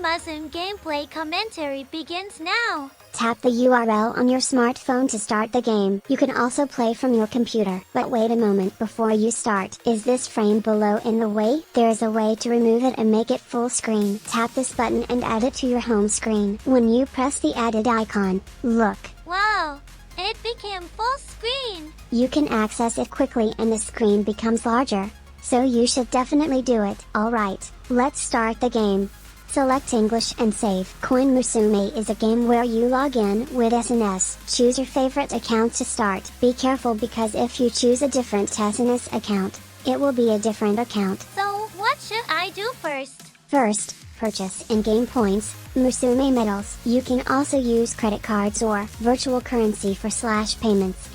CoinMusme gameplay commentary begins now. Tap the URL on your smartphone to start the game. You can also play from your computer. But wait a moment before you start. Is this frame below in the way? There is a way to remove it and make it full screen. Tap this button and add it to your home screen. When you press the added icon, look. Wow! It became full screen! You can access it quickly and the screen becomes larger. So you should definitely do it. Alright, let's start the game. Select English and save. CoinMusme is a game where you log in with SNS. Choose your favorite account to start. Be careful because if you choose a different SNS account, it will be a different account. So, what should I do first? First, purchase in-game points, Musme medals. You can also use credit cards or virtual currency for slash payments.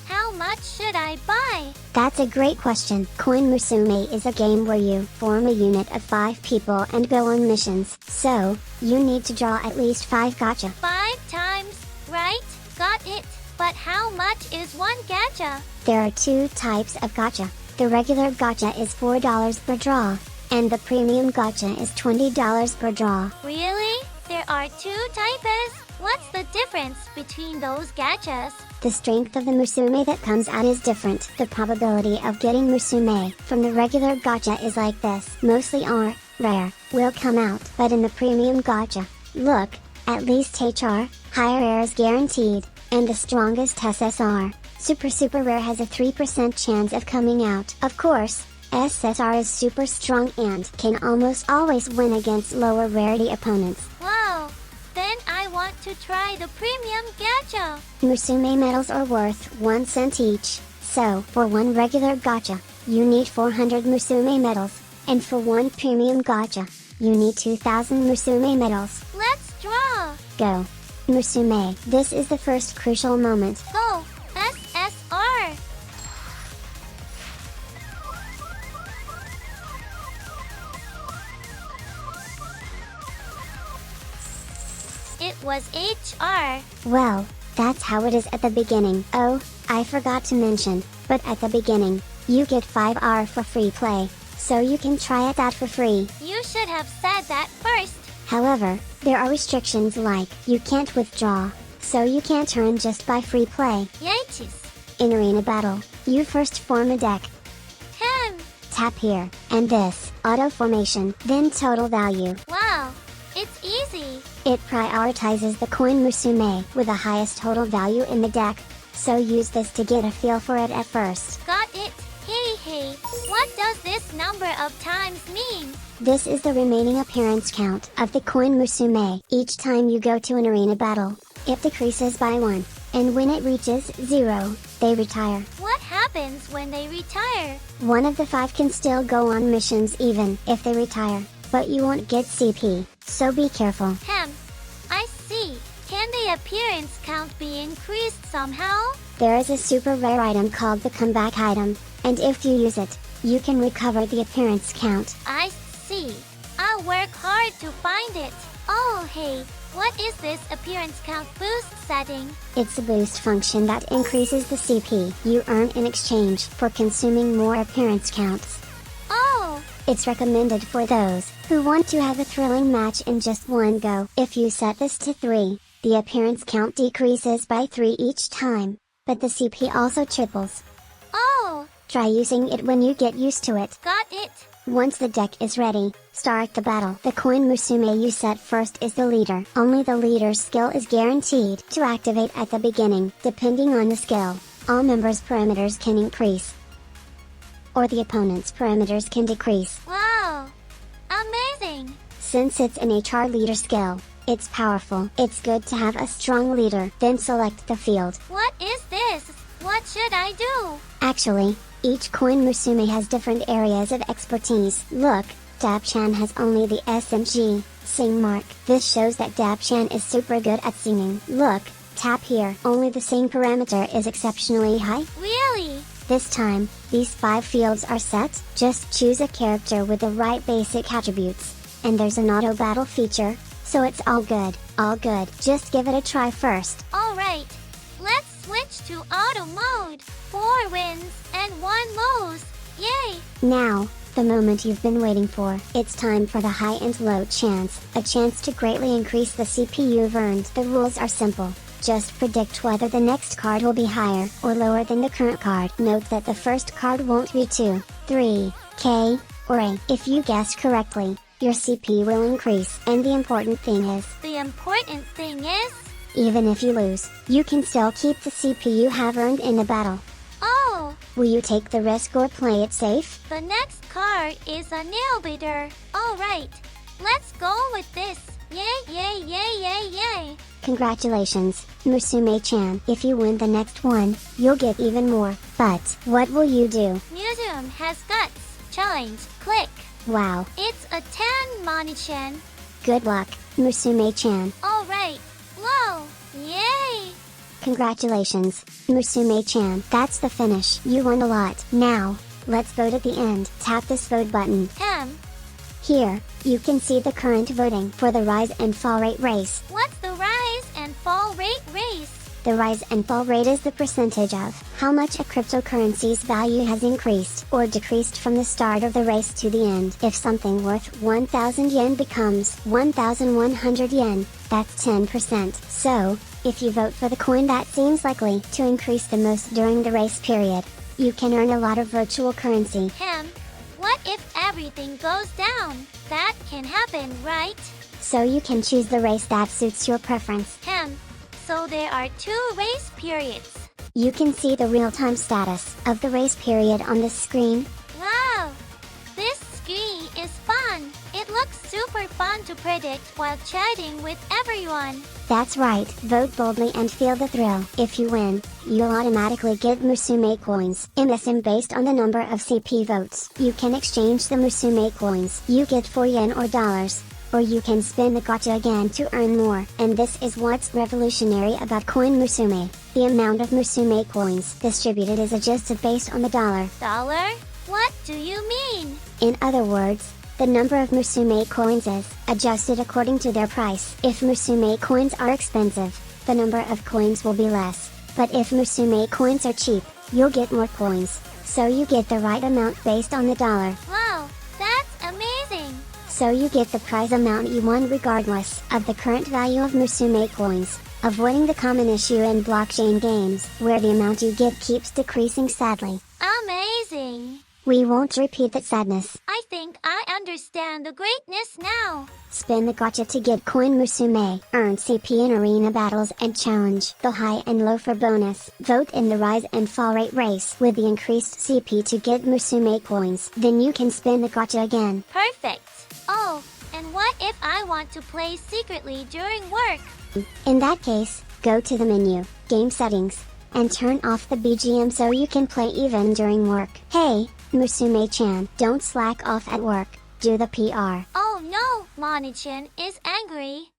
How much should I buy? That's a great question. CoinMusme is a game where you form a unit of 5 people and go on missions. So, you need to draw at least 5 gacha. 5 times, right? Got it. But how much is one gacha? There are 2 types of gacha. The regular gacha is $4 per draw, and the premium gacha is $20 per draw. Really? There are 2 types? What's the difference between those gachas? The strength of the Musme that comes out is different. The probability of getting Musme from the regular gacha is like this. Mostly are rare, will come out. But in the premium gacha, look, at least HR, higher rare is guaranteed, and the strongest SSR, super rare has a 3% chance of coming out. Of course, SSR is super strong and can almost always win against lower rarity opponents. Wow! Then I want to try the premium gacha! Musme medals are worth 1 cent each, so for one regular gacha, you need 400 Musme medals, and for one premium gacha, you need 2000 Musme medals. Let's draw! Go! Musme, this is the first crucial moment. Go! SSR! It was HR. Well, that's how it is at the beginning. Oh, I forgot to mention, but at the beginning, you get 5R for free play, so you can try it out for free. You should have said that first. However, there are restrictions like, you can't withdraw, so you can't earn just by free play. Yikes. In Arena Battle, you first form a deck. Tap here, and this, auto formation, then total value. Wow, it's easy. It prioritizes the CoinMusme with the highest total value in the deck, so use this to get a feel for it at first. Got it. Hey, what does this number of times mean? This is the remaining appearance count of the CoinMusme. Each time you go to an arena battle, it decreases by 1, and when it reaches 0, they retire. What happens when they retire? One of the 5 can still go on missions even if they retire, but you won't get CP, so be careful. I see. Can the appearance count be increased somehow? There is a super rare item called the comeback item, and if you use it, you can recover the appearance count. I see. I'll work hard to find it. Oh hey, what is this appearance count boost setting? It's a boost function that increases the CP you earn in exchange for consuming more appearance counts. Oh! It's recommended for those who want to have a thrilling match in just one go. If you set this to 3, the appearance count decreases by 3 each time, but the CP also triples. Oh! Try using it when you get used to it. Got it! Once the deck is ready, start the battle. The CoinMusme you set first is the leader. Only the leader's skill is guaranteed to activate at the beginning. Depending on the skill, all members' parameters can increase, or the opponent's parameters can decrease. Wow! Amazing! Since it's an HR leader skill, it's powerful. It's good to have a strong leader. Then select the field. What is this? What should I do? Actually, each CoinMusme has different areas of expertise. Look, Dab-chan has only the SMG, sing mark. This shows that Dab-chan is super good at singing. Look, tap here. Only the sing parameter is exceptionally high. Really? This time, these 5 fields are set. Just choose a character with the right basic attributes. And there's an auto battle feature, so it's all good. All good. Just give it a try first. Alright. Let's switch to auto mode. 4 wins and 1 lose. Yay! Now, The moment you've been waiting for. It's time for the high and low chance, a chance to greatly increase the CP you've earned. The rules are simple. Just predict whether the next card will be higher or lower than the current card. Note that the first card won't be 2, 3, K, or A. If you guessed correctly, your CP will increase. And the important thing is, even if you lose, you can still keep the CP you have earned in the battle. Oh! Will you take the risk or play it safe? The next card is a nail biter. Alright, let's go with this. Yay, yay, yay, yay, yay. Congratulations, Musme-chan. If you win the next one, you'll get even more. But, what will you do? Museum has guts. Challenge. Click. Wow. It's a 10, Moni-chan. Good luck, Musme-chan. Alright. Whoa. Yay. Congratulations, Musme-chan. That's the finish. You won a lot. Now, let's vote at the end. Tap this vote button. Here, you can see the current voting for the rise and fall rate race. What's the rise and fall rate race? The rise and fall rate is the percentage of how much a cryptocurrency's value has increased or decreased from the start of the race to the end. If something worth 1,000 yen becomes 1,100 yen, that's 10%. So, if you vote for the coin that seems likely to increase the most during the race period, you can earn a lot of virtual currency. What if everything goes down? That can happen, right? So you can choose the race that suits your preference. So there are 2 race periods. You can see the real-time status of the race period on the screen. Wow! This screen is fun. It looks super fun to predict while chatting with everyone. That's right. Vote boldly and feel the thrill. If you win, you'll automatically get Musme coins. MSM based on the number of CP votes. You can exchange the Musme coins. You get 4 yen or dollars. Or you can spin the gacha again to earn more. And this is what's revolutionary about CoinMusme. The amount of Musme coins distributed is adjusted based on the dollar. Dollar? What do you mean? In other words, the number of Musme coins is adjusted according to their price. If Musme coins are expensive, the number of coins will be less. But if Musme coins are cheap, you'll get more coins. So you get the right amount based on the dollar. Wow, that's amazing! So you get the prize amount you won regardless of the current value of Musme coins, avoiding the common issue in blockchain games, where the amount you get keeps decreasing sadly. Amazing! We won't repeat that sadness. I think I understand the greatness now. Spin the gacha to get CoinMusme. Earn CP in arena battles and challenge the high and low for bonus. Vote in the rise and fall rate race with the increased CP to get Musme coins. Then you can spin the gacha again. Perfect. Oh, and what if I want to play secretly during work? In that case, go to the menu, Game Settings, and turn off the BGM so you can play even during work. Hey, Musme-chan, don't slack off at work. Do the PR. Oh no, Moni-chan is angry.